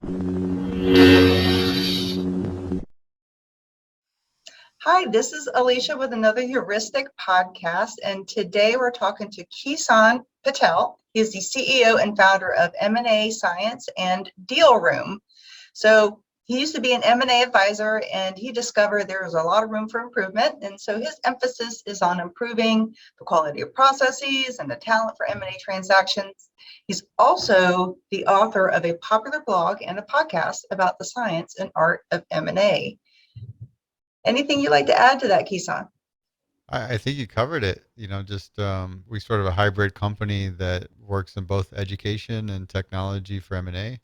Hi, this is Alicia with another Heuristic podcast, and today we're talking to Kison Patel. He's the CEO and founder of M&A Science and Dealroom. So he used to be an M&A advisor, and he discovered there was a lot of room for improvement. And so his emphasis is on improving the quality of processes and the talent for M&A transactions. He's also the author of a popular blog and a podcast about the science and art of M&A. Anything you'd like to add to that, Kison? I think you covered it. Just we sort of a hybrid company that works in both education and technology for M&A,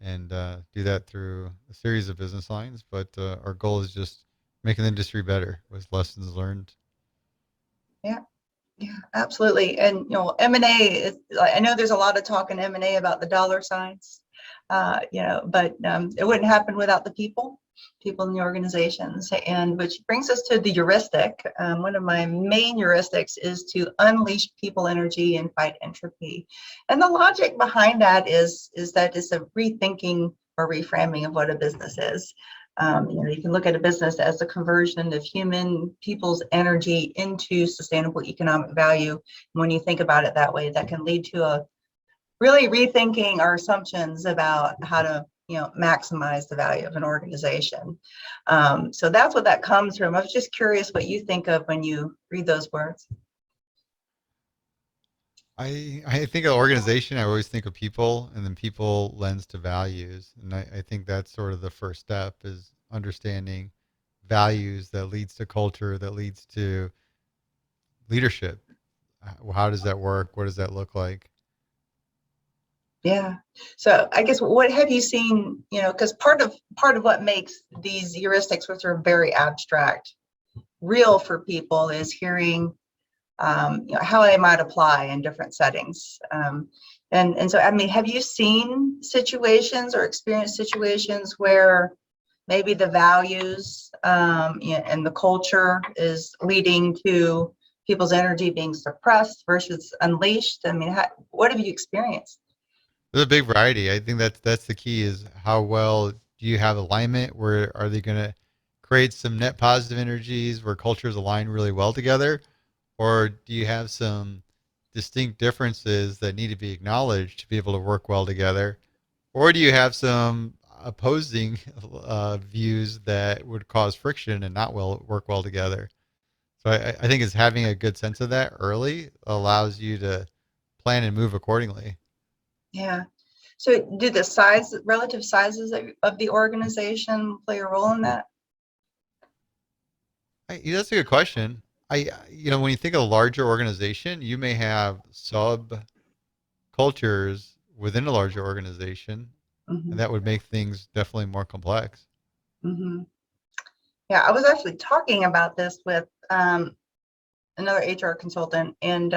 and do that through a series of business lines. But our goal is just making the industry better with lessons learned. Yeah, yeah, absolutely. And M&A, I know there's a lot of talk in M&A about the dollar signs, but it wouldn't happen without the people in the organizations. And which brings us to the heuristic. One of my main heuristics is to unleash people energy and fight entropy. And the logic behind that is that it's a rethinking or reframing of what a business is. You can look at a business as a conversion of human people's energy into sustainable economic value. When you think about it that way, that can lead to a really rethinking our assumptions about how to maximize the value of an organization. So that's what that comes from. I was just curious what you think of when you read those words. I think of organization. I always think of people, and then people lends to values, and I think that's sort of the first step is understanding values that leads to culture, that leads to leadership. How does that work? What does that look like? Yeah. So I guess what have you seen, because part of what makes these heuristics, which are very abstract, real for people is hearing how they might apply in different settings. And so, I mean, have you seen situations or experienced situations where maybe the values and the culture is leading to people's energy being suppressed versus unleashed? I mean, what have you experienced? There's a big variety. I think that's the key is how well do you have alignment? Where are they going to create some net positive energies where cultures align really well together? Or do you have some distinct differences that need to be acknowledged to be able to work well together? Or do you have some opposing views that would cause friction and not work well together? So I think it's having a good sense of that early allows you to plan and move accordingly. Yeah. So do the relative sizes of the organization play a role in that? That's a good question. When you think of a larger organization, you may have sub cultures within a larger organization, and Hmm. that would make things definitely more complex. Hmm. Yeah, I was actually talking about this with another HR consultant, and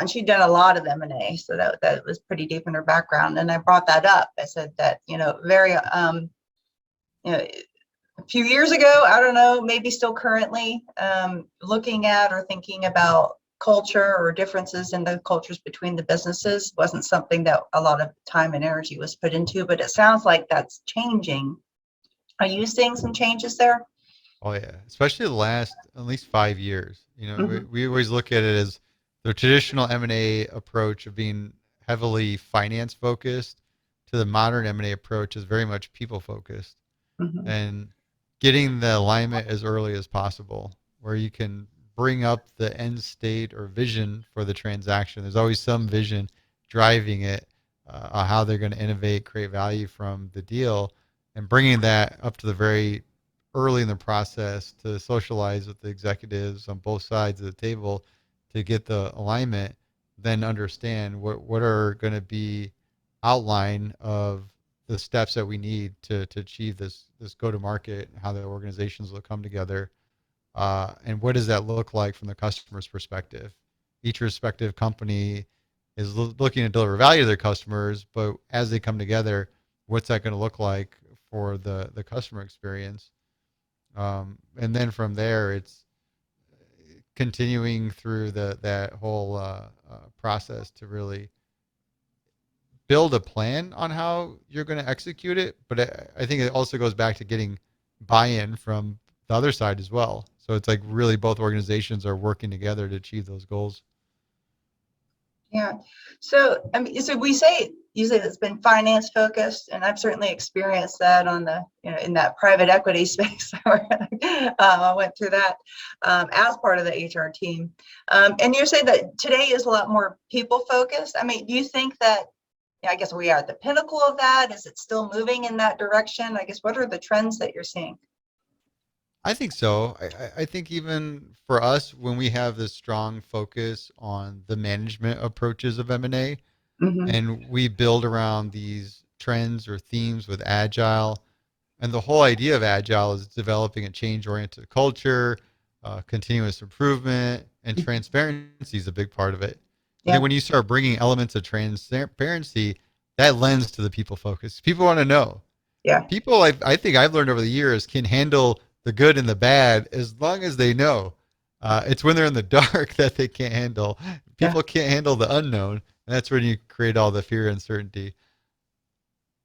she'd done a lot of M&A, so that was pretty deep in her background. And I brought that up. I said that very you know a few years ago, I don't know, maybe still currently, looking at or thinking about culture or differences in the cultures between the businesses wasn't something that a lot of time and energy was put into, but it sounds like that's changing. Are you seeing some changes there? Oh yeah, especially the last at least 5 years. Hmm. We always look at it as the traditional M&A approach of being heavily finance focused to the modern M&A approach is very much people focused Hmm. and getting the alignment as early as possible, where you can bring up the end state or vision for the transaction. There's always some vision driving it, on how they're going to innovate, create value from the deal, and bringing that up to the very early in the process to socialize with the executives on both sides of the table to get the alignment, then understand what are going to be outline of the steps that we need to achieve this go to market, how the organizations will come together, and what does that look like from the customer's perspective. Each respective company is looking to deliver value to their customers, but as they come together, what's that going to look like for the customer experience? And then from there, it's continuing through that whole process to really build a plan on how you're going to execute it, but I think it also goes back to getting buy-in from the other side as well. So it's like really both organizations are working together to achieve those goals. Yeah. So, I mean, so we say, you say it's been finance focused, and I've certainly experienced that on the, in that private equity space. I went through that as part of the HR team. And you're saying that today is a lot more people focused. I mean, do you think that, I guess we are at the pinnacle of that? Is it still moving in that direction? I guess, what are the trends that you're seeing? I think so. I think even for us, when we have this strong focus on the management approaches of M&A, Mm-hmm. and we build around these trends or themes with Agile, and the whole idea of Agile is developing a change-oriented culture, continuous improvement, and transparency is a big part of it. I think Yeah. when you start bringing elements of transparency, that lends to the people focus. People want to know. Yeah. People, I think I've learned over the years, can handle the good and the bad as long as they know. It's when they're in the dark that they can't handle. Yeah. People can't handle the unknown, and that's when you create all the fear and uncertainty.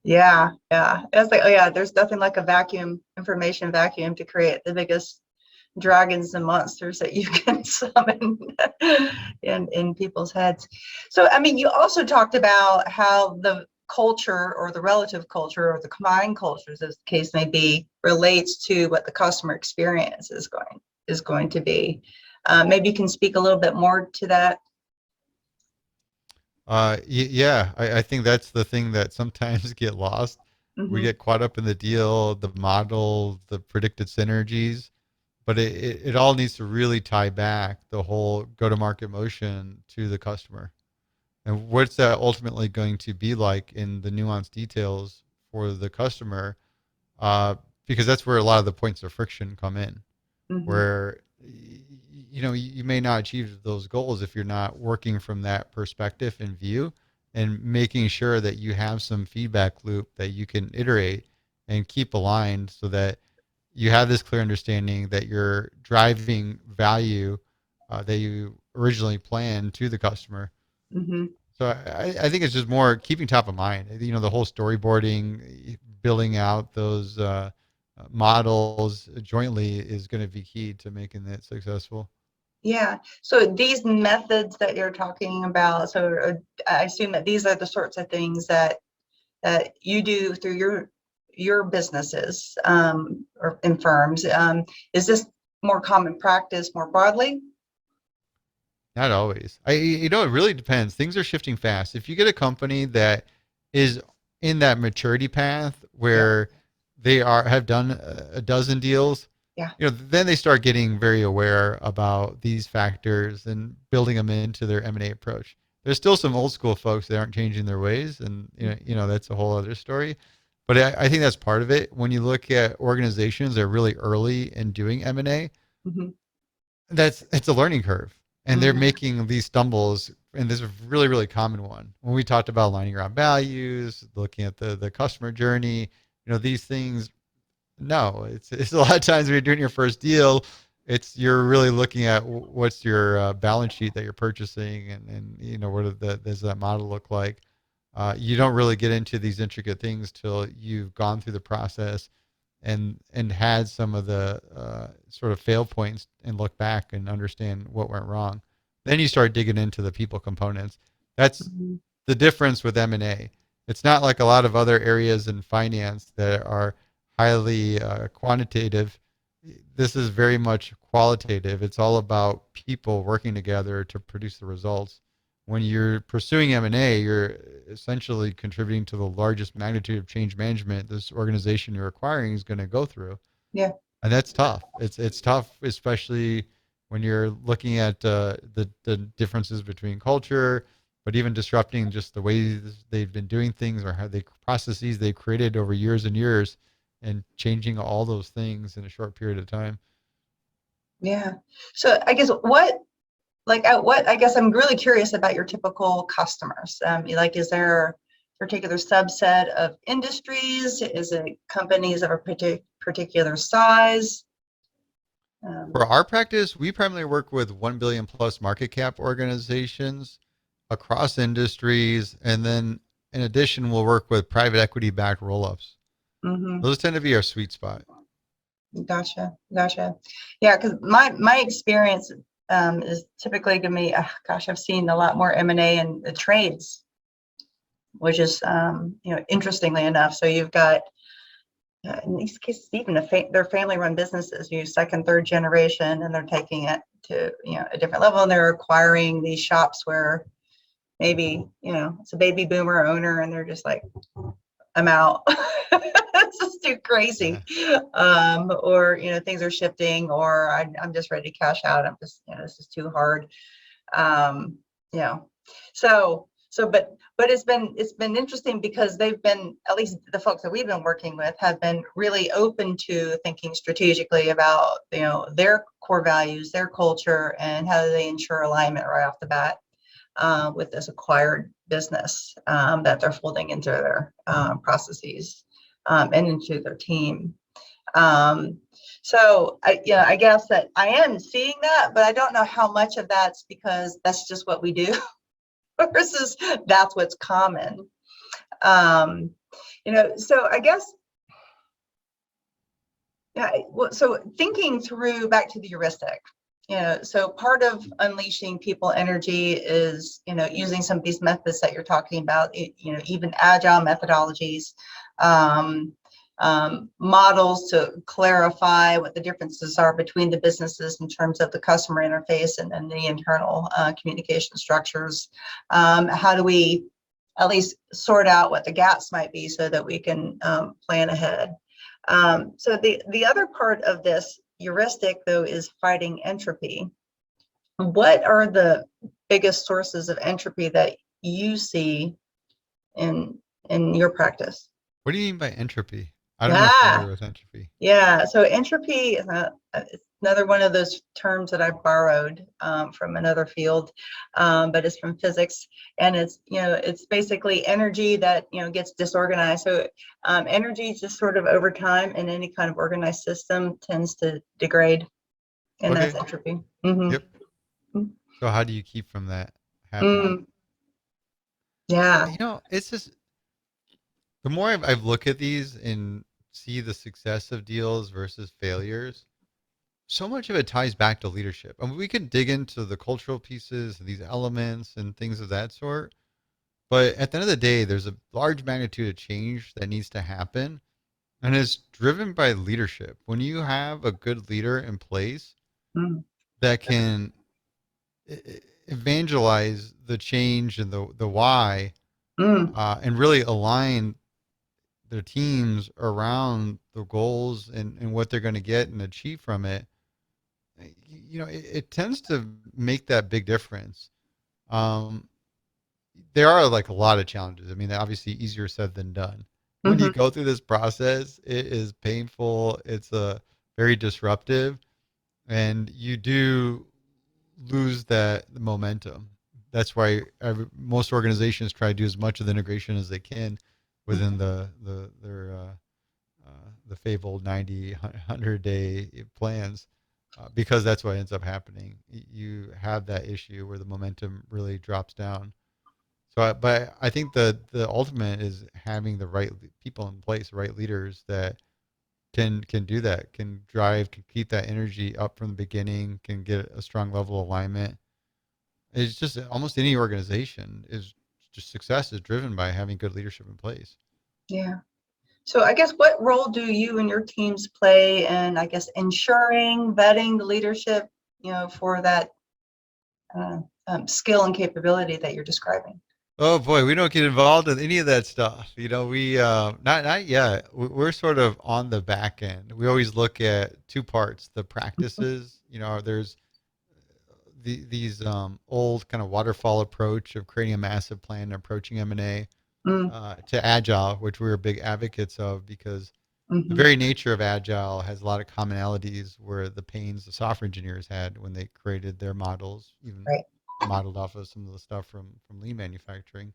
Yeah. Yeah. It's like, oh yeah, there's nothing like a vacuum, information vacuum to create the biggest dragons and monsters that you can summon in people's heads. So, I mean, you also talked about how the culture or the relative culture or the combined cultures, as the case may be, relates to what the customer experience is going to be. Maybe you can speak a little bit more to that. Yeah, I think that's the thing that sometimes get lost. We Mm-hmm. get caught up in the deal, the model, the predicted synergies, but it all needs to really tie back the whole go-to-market motion to the customer. And what's that ultimately going to be like in the nuanced details for the customer? Uh, because that's where a lot of the points of friction come in, Mm-hmm. where you may not achieve those goals if you're not working from that perspective and view, and making sure that you have some feedback loop that you can iterate and keep aligned so that you have this clear understanding that you're driving value that you originally planned to the customer. Mm-hmm. So I think it's just more keeping top of mind. The whole storyboarding, building out those models jointly is going to be key to making it successful. Yeah. So these methods that you're talking about, so I assume that these are the sorts of things that you do through your businesses or in firms. Is this more common practice more broadly? Not always. It really depends. Things are shifting fast. If you get a company that is in that maturity path Yeah. where they have done a dozen deals, Yeah. then they start getting very aware about these factors and building them into their M&A approach. There's still some old school folks that aren't changing their ways, and that's a whole other story. But I think that's part of it. When you look at organizations that are really early in doing M&A, Mm-hmm. it's a learning curve, and they're Mm-hmm. making these stumbles, and this is a really really common one when we talked about aligning around values, looking at the customer journey. These things. No, it's a lot of times when you're doing your first deal, you're really looking at what's your balance sheet that you're purchasing, and what does that model look like. You don't really get into these intricate things till you've gone through the process and had some of the sort of fail points and look back and understand what went wrong. Then you start digging into the people components. That's Mm-hmm. the difference with M&A. It's not like a lot of other areas in finance that are highly quantitative. This is very much qualitative. It's all about people working together to produce the results. When you're pursuing M&A, you're essentially contributing to the largest magnitude of change management this organization you're acquiring is going to go through, Yeah. and that's tough. It's tough, especially when you're looking at the differences between culture, but even disrupting just the ways they've been doing things or how they processes they've created over years and years, and changing all those things in a short period of time. Yeah. So I guess what I guess I'm really curious about your typical customers. Like, is there a particular subset of industries? Is it companies of a particular size? For Um, our practice, we primarily work with 1 billion plus market cap organizations across industries, and then in addition, we'll work with private equity backed roll ups. Hmm. Those tend to be our sweet spot. Gotcha. Gotcha. Yeah, because my experience is typically going to be, gosh, I've seen a lot more M&A in the trades, which is, interestingly enough. So you've got, in these cases, even if they're family-run businesses, you second, third generation, and they're taking it to, a different level, and they're acquiring these shops where maybe, it's a baby boomer owner, and they're just like, I'm out. This is too crazy. Yeah. Or, things are shifting, or I'm just ready to cash out. I'm just, this is too hard. Um, you know, but it's been interesting because they've been, at least the folks that we've been working with have been really open to thinking strategically about, their core values, their culture, and how do they ensure alignment right off the bat with this acquired business that they're folding into their processes and into their team. So I guess that I am seeing that, but I don't know how much of that's because that's just what we do versus that's what's common. So I guess, yeah, well, so thinking through back to the heuristic, so part of unleashing people energy is, using some of these methods that you're talking about, even agile methodologies, models to clarify what the differences are between the businesses in terms of the customer interface and then the internal communication structures. How do we at least sort out what the gaps might be so that we can plan ahead? So the other part of this heuristic, though, is fighting entropy. What are the biggest sources of entropy that you see in your practice? What do you mean by entropy? I'm not Yeah, familiar with entropy. yeah. So entropy is another one of those terms that I borrowed from another field, but it's from physics, and it's basically energy that gets disorganized. So energy just sort of over time in any kind of organized system tends to degrade, and that's Okay. entropy. Mm-hmm. Yep. So how do you keep from that happening? Mm, yeah. It's just the more I've looked at these and see the success of deals versus failures, so much of it ties back to leadership. I mean, we could dig into the cultural pieces, these elements, and things of that sort. But at the end of the day, there's a large magnitude of change that needs to happen, and it's driven by leadership. When you have a good leader in place Mm, that can evangelize the change and the why, mm, and really align their teams around the goals and what they're going to get and achieve from it, it tends to make that big difference. Um, there are like a lot of challenges. I mean, obviously easier said than done. When you mm-hmm. go through this process, it is painful. It's very disruptive, and you do lose that momentum. That's why most organizations try to do as much of the integration as they can within the fabled 90, 100-day plans, because that's what ends up happening. You have that issue where the momentum really drops down. So, but I think the ultimate is having the right people in place, right leaders that can do that, can drive, can keep that energy up from the beginning, can get a strong level of alignment. It's just almost any organization is just success is driven by having good leadership in place. Yeah. So I guess what role do you and your teams play in, I guess, ensuring, vetting the leadership, for that skill and capability that you're describing? Oh boy, we don't get involved in any of that stuff. We not yet. We're sort of on the back end. We always look at two parts: the practices. There's these old kind of waterfall approach of creating a massive plan and approaching M&A, Mm, to Agile, which we're big advocates of because the mm-hmm. very nature of Agile has a lot of commonalities where the pains the software engineers had when they created their models, even Right. modeled off of some of the stuff from lean manufacturing.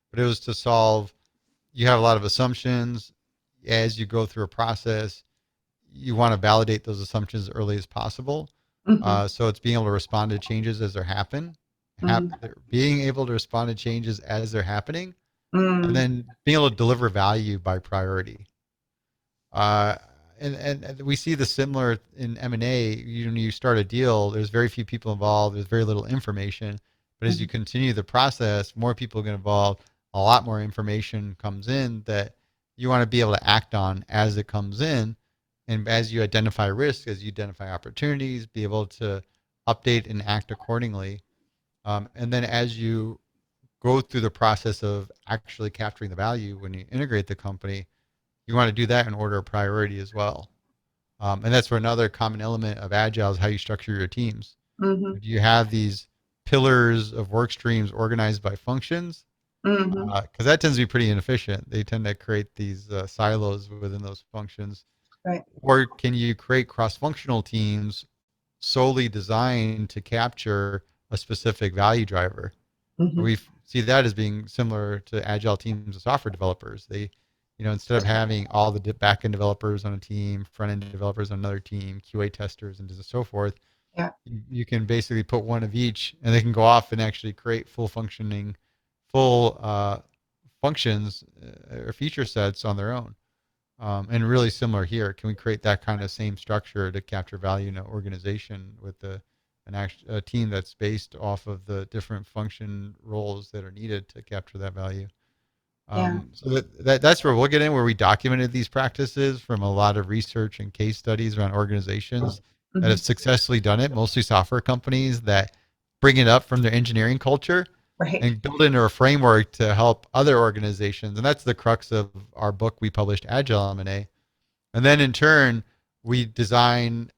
But it was to solve, you have a lot of assumptions as you go through a process. You want to validate those assumptions as early as possible. Mm-hmm. So it's being able to respond to changes as they happen, Mm-hmm. being able to respond to changes as they're happening, and Mm, then being able to deliver value by priority. Uh, and we see the similar in M&A. You start a deal, there's very few people involved, there's very little information. But as you mhm, continue the process, more people get involved, a lot more information comes in that you want to be able to act on as it comes in. And as you identify risk, as you identify opportunities, be able to update and act accordingly. And then as you go through the process of actually capturing the value when you integrate the company, you want to do that in order of priority as well. And that's where another common element of Agile is how you structure your teams. mhm, Do you have these pillars of work streams organized by functions? mhm. Because that tends to be pretty inefficient. They tend to create these silos within those functions. Right. Or can you create cross-functional teams solely designed to capture a specific value driver? Mhm. We see that as being similar to agile teams of software developers. Instead of having all the back end developers on a team, front end developers on another team, QA testers, and so forth, Yeah. you can basically put one of each, and they can go off and actually create full functions or feature sets on their own. And really similar here, can we create that kind of same structure to capture value in an organization with a team that's based off of the different function roles that are needed to capture that value? Yeah. So that's where we'll get in, where we documented these practices from a lot of research and case studies around organizations that have Mhm. successfully done it, mostly software companies that bring it up from their engineering culture Right. and build into a framework to help other organizations. And that's the crux of our book we published, Agile M&A. And then in turn, we design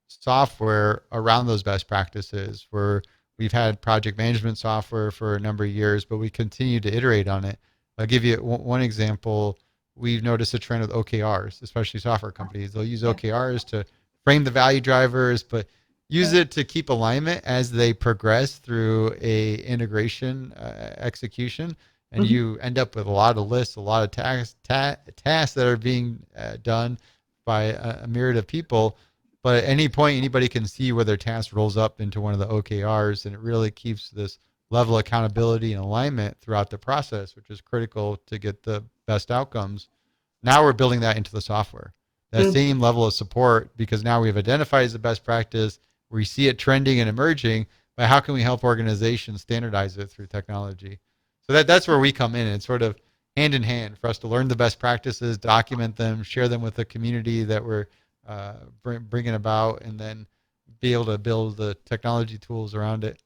software around those best practices where we've had project management software for a number of years, but we continue to iterate on it. I'll give you one example. We've noticed a trend with OKRs, especially software companies. They'll use Yeah. OKRs to frame the value drivers, but use Right. it to keep alignment as they progress through a integration execution. And Mhm. you end up with a lot of lists, a lot of tasks that are being done by a myriad of people, but at any point, anybody can see where their task rolls up into one of the OKRs, and it really keeps this level of accountability and alignment throughout the process, which is critical to get the best outcomes. Now we're building that into the software. That Mm. same level of support, because now we've identified as a best practice, we see it trending and emerging, but how can we help organizations standardize it through technology? So that's where we come in. It's sort of hand in hand for us to learn the best practices, document them, share them with the community that we're bringing about, and then be able to build the technology tools around it.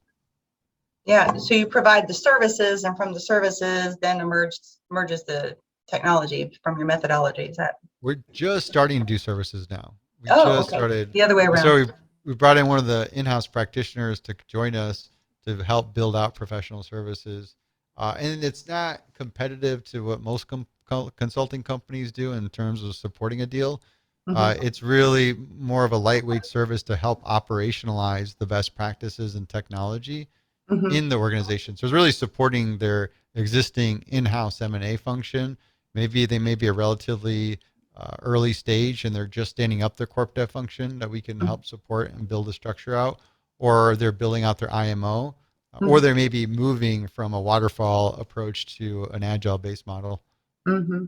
Yeah. So you provide the services, and from the services, then emerges the technology from your methodology. Is that? We're just starting to do services now. We Oh, just okay. started. The other way around. So we brought in one of the in-house practitioners to join us to help build out professional services. And it's not competitive to what most consulting companies do in terms of supporting a deal. Hmm. It's really more of a lightweight service to help operationalize the best practices and technology Hmm. in the organization. So it's really supporting their existing in-house M&A function. Maybe they may be a relatively early stage and they're just standing up their corp dev function that we can help support and build a structure out, or they're building out their IMO, or Hmm. they may be moving from a waterfall approach to an agile based model. Hmm.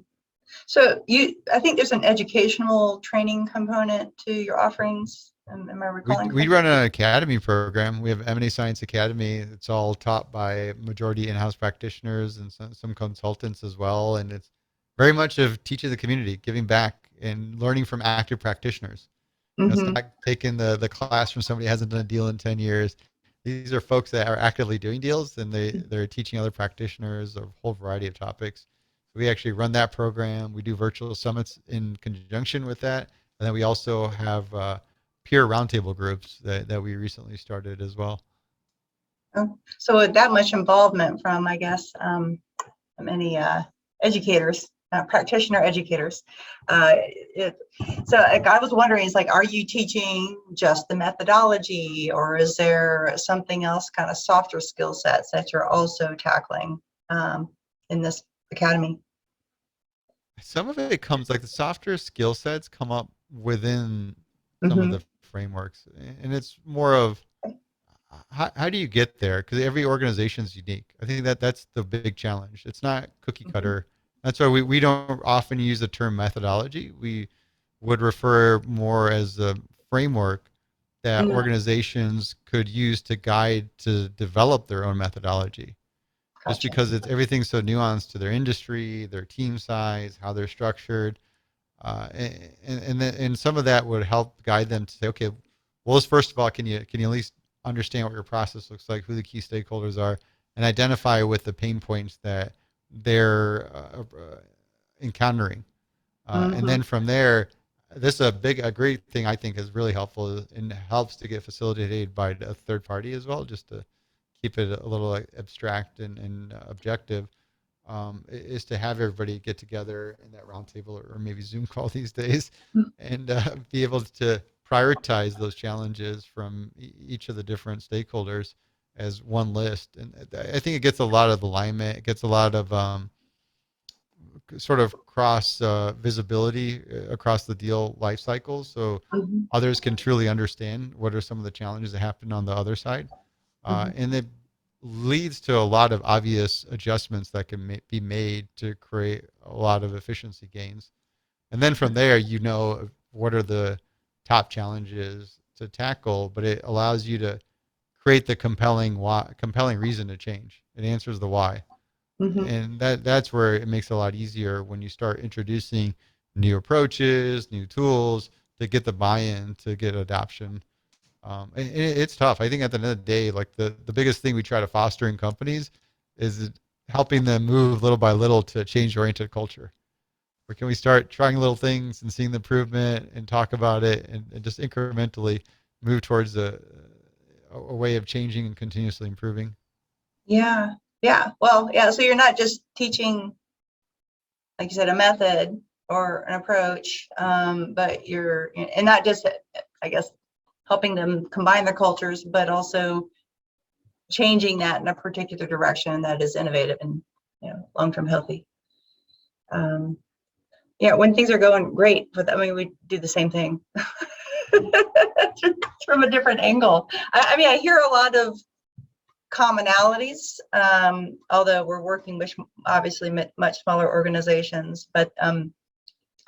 So I think there's an educational training component to your offerings. Am I recalling We correctly? run an academy program. We have M&A Science Academy. It's all taught by majority in-house practitioners and some consultants as well. And it's very much of teaching the community, giving back and learning from active practitioners. It's Hmm. not taking the class from somebody who hasn't done a deal in 10 years. These are folks that are actively doing deals, and they're teaching other practitioners a whole variety of topics. So we actually run that program. We do virtual summits in conjunction with that. And then we also have peer roundtable groups that we recently started as well. Oh, so with that much involvement from, I guess, many educators, practitioner educators. It, so like, I was wondering, is like, are you teaching just the methodology, or is there something else, kind of softer skill sets that you're also tackling in this academy? Some of it comes like the softer skill sets come up within some of Mm-hmm. the frameworks, and it's more of how do you get there? Because every organization is unique. I think that that's the big challenge. It's not cookie Mhm. cutter. That's why we don't often use the term methodology. We would refer more as a framework that Mm, organizations could use to guide to develop their own methodology. Just gotcha. because it's everything's so nuanced to their industry, their team size, how they're structured, and some of that would help guide them to say, okay, well, let's first of all, can you at least understand what your process looks like, who the key stakeholders are, and identify with the pain points that they're encountering, and Hmm. then from there, this is a great thing I think is really helpful and helps to get facilitated by a third party as well, just to keep it a little like, abstract and objective, is to have everybody get together in that roundtable or maybe Zoom call these days, and be able to prioritize those challenges from each of the different stakeholders as one list. And I think it gets a lot of alignment. It gets a lot of sort of cross visibility across the deal life cycle, so Hmm. others can truly understand what are some of the challenges that happen on the other side, Hmm. and it leads to a lot of obvious adjustments that can be made to create a lot of efficiency gains. And then from there, what are the top challenges to tackle, but it allows you to create the compelling reason to change. It answers the why, Hmm. and that's where it makes it a lot easier when you start introducing new approaches, new tools to get the buy-in, to get adoption. It's tough. I think at the end of the day, like the biggest thing we try to foster in companies is helping them move little by little to change-oriented culture. Where can we start trying little things and seeing the improvement and talk about it, and just incrementally move towards a way of changing and continuously improving. Yeah. Yeah. Well, yeah. So you're not just teaching, like you said, a method or an approach, but you're, and not just, I guess, helping them combine their cultures, but also changing that in a particular direction that is innovative and, long-term healthy. Um, yeah, when things are going great, but I mean, we do the same thing from a different angle. I mean, I hear a lot of commonalities, although we're working with obviously much smaller organizations, but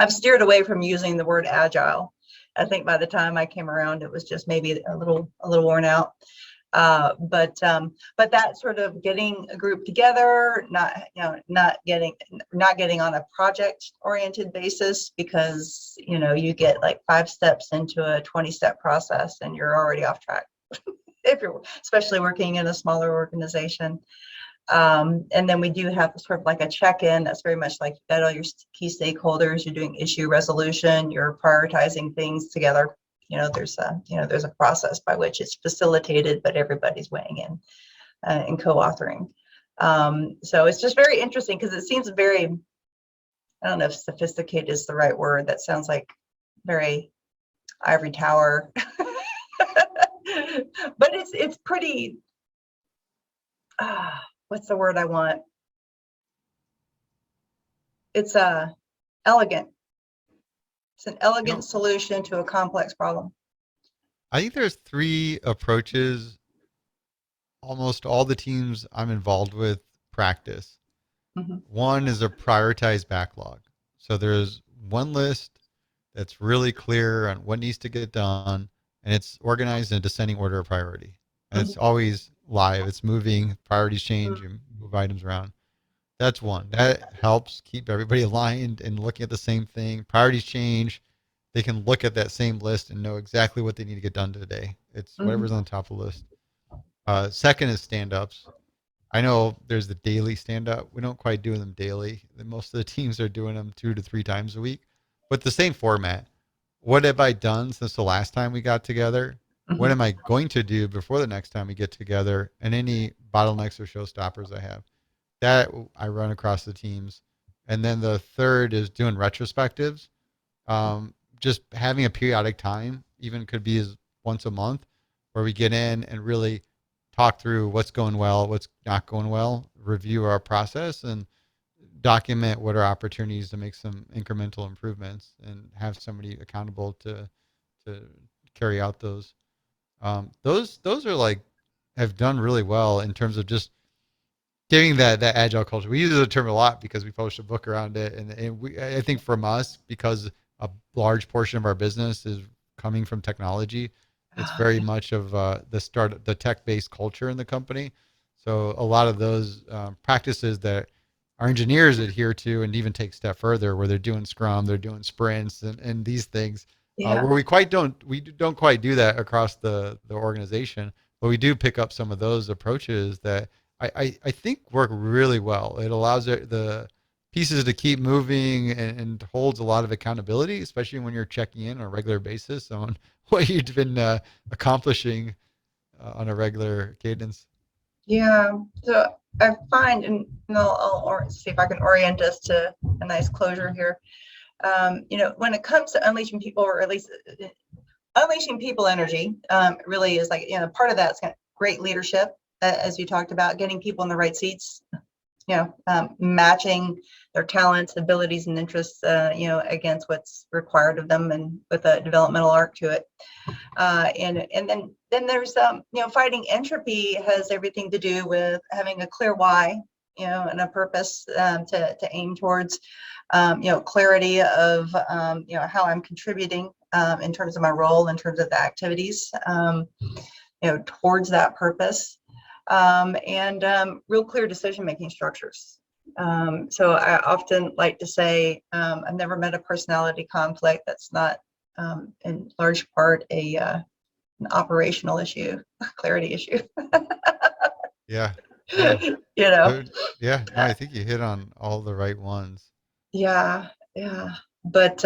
I've steered away from using the word agile. I think by the time I came around, it was just maybe a little worn out. But that sort of getting a group together, not getting on a project oriented basis, because you get like 5 steps into a 20-step process and you're already off track if you're especially working in a smaller organization. And then we do have sort of like a check-in that's very much like that. All your key stakeholders, you're doing issue resolution, you're prioritizing things together. There's a process by which it's facilitated, but everybody's weighing in and co-authoring. So it's just very interesting because it seems very, I don't know if sophisticated is the right word. That sounds like very ivory tower, but it's pretty. What's the word I want? It's elegant. It's an You elegant know, solution to a complex problem. I think there's three approaches almost all the teams I'm involved with practice. Mhm. One is a prioritized backlog. So there's one list that's really clear on what needs to get done, and it's organized in a descending order of priority. And it's Mhm. always live. It's moving. Priorities change. You move items around. That's one. That helps keep everybody aligned and looking at the same thing. Priorities change. They can look at that same list and know exactly what they need to get done today. It's Mhm. whatever's on the top of the list. Second is stand ups. I know there's the daily stand up. We don't quite do them daily. Most of the teams are doing them 2 to 3 times a week, but the same format. What have I done since the last time we got together? What Mhm. am I going to do before the next time we get together? And any bottlenecks or showstoppers I have. That I run across the teams. And then the third is doing retrospectives. Just having a periodic time, even could be as once a month, where we get in and really talk through what's going well, what's not going well, review our process, and document what are opportunities to make some incremental improvements, and have somebody accountable to carry out those. Those are like have done really well in terms of just giving that agile culture. We use the term a lot because we published a book around it, and I think from us, because a large portion of our business is coming from technology, it's Oh, very yeah. much of the tech based culture in the company. So a lot of those practices that our engineers adhere to and even take a step further, where they're doing Scrum, they're doing sprints, and these things, Yeah. where we don't quite do that across the organization, but we do pick up some of those approaches that I think work really well. It allows the pieces to keep moving and holds a lot of accountability, especially when you're checking in on a regular basis on what you've been accomplishing on a regular cadence. Yeah. So I find, and I'll see if I can orient us to a nice closure here. When it comes to unleashing people, or at least unleashing people energy, really is like, part of that's great leadership, as you talked about, getting people in the right seats, matching their talents, abilities, and interests, against what's required of them, and with a developmental arc to it. And then there's fighting entropy has everything to do with having a clear why, and a purpose, to aim towards, clarity of how I'm contributing, in terms of my role, in terms of the activities, towards that purpose, and real clear decision-making structures. So I often like to say, I've never met a personality conflict that's not, in large part, an operational issue, clarity issue. Yeah, yeah, you know, yeah. No, I think you hit on all the right ones. yeah, yeah. But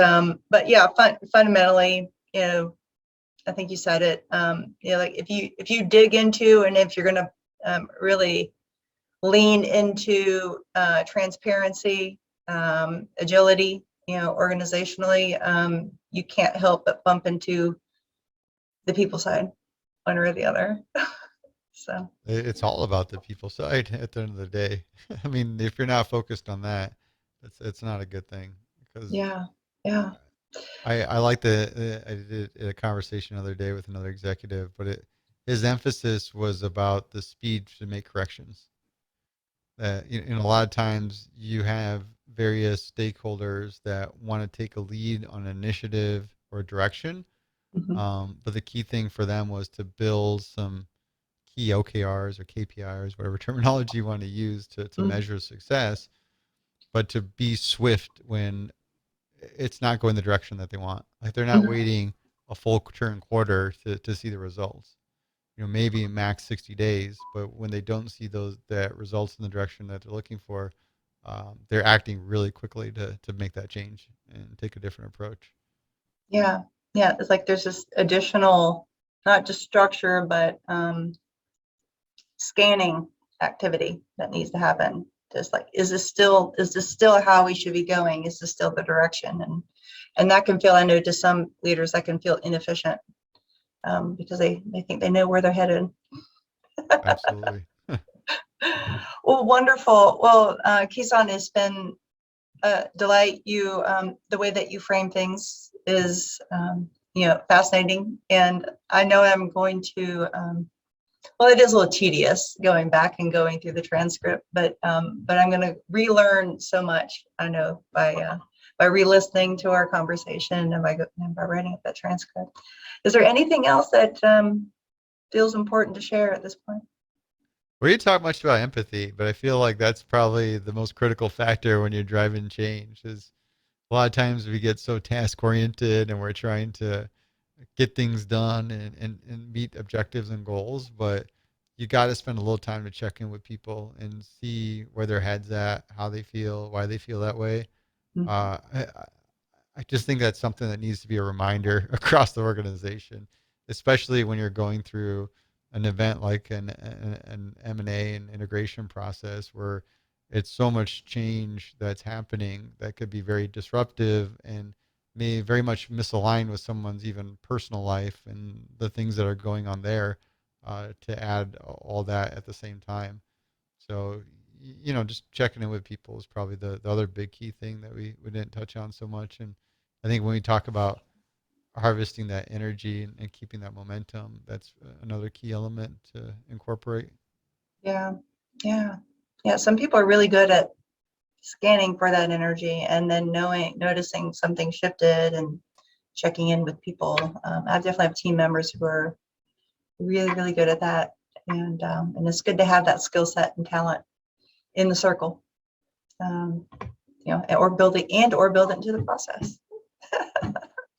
yeah, fundamentally, I think you said it. Like if you dig into, and if you're gonna, really lean into, transparency, agility, organizationally, you can't help but bump into the people side, one or the other. So It's all about the people side at the end of the day. I mean, if you're not focused on that, it's not a good thing because yeah, yeah. I like I did a conversation the other day with another executive, but his emphasis was about the speed to make corrections. That a lot of times you have various stakeholders that want to take a lead on an initiative or direction, Mhm. but the key thing for them was to build some key OKRs or KPIs, whatever terminology you want to use to Mm. measure success, but to be swift when it's not going the direction that they want. Like they're not Mhm. waiting a full turn quarter to see the results. Maybe max 60 days, but when they don't see that results in the direction that they're looking for, they're acting really quickly to make that change and take a different approach. Yeah, yeah. It's like there's this additional, not just structure, but, scanning activity that needs to happen. Just like, is this still how we should be going? Is this still the direction? And that can feel, I know to some leaders, that can feel inefficient, because they think they know where they're headed. Absolutely. Well, wonderful. Well, Kison, has been a delight. The way that you frame things is, fascinating, and I know I'm going to, well, it is a little tedious going back and going through the transcript, but I'm going to relearn so much, I know, by re-listening to our conversation, and by writing up that transcript. Is there anything else that, feels important to share at this point? We didn't talk much about empathy, but I feel like that's probably the most critical factor when you're driving change. Is a lot of times we get so task oriented and we're trying to get things done and meet objectives and goals, but you got to spend a little time to check in with people and see where their heads at, how they feel, why they feel that way. Mhm. I just think that's something that needs to be a reminder across the organization, especially when you're going through an event like an M&A and integration process where it's so much change that's happening that could be very disruptive and may very much misalign with someone's even personal life and the things that are going on there, to add all that at the same time. So, just checking in with people is probably the other big key thing that we didn't touch on so much. And I think when we talk about harvesting that energy and keeping that momentum. That's another key element to incorporate. Yeah, yeah, yeah. Some people are really good at scanning for that energy and then noticing something shifted and checking in with people. I definitely have team members who are really, really good at that. And it's good to have that skill set and talent in the circle, um, or build it into the process.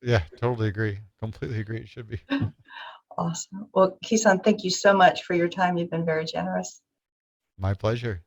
Yeah, totally agree. Completely agree. It should be. Awesome. Well, Kison, thank you so much for your time. You've been very generous. My pleasure.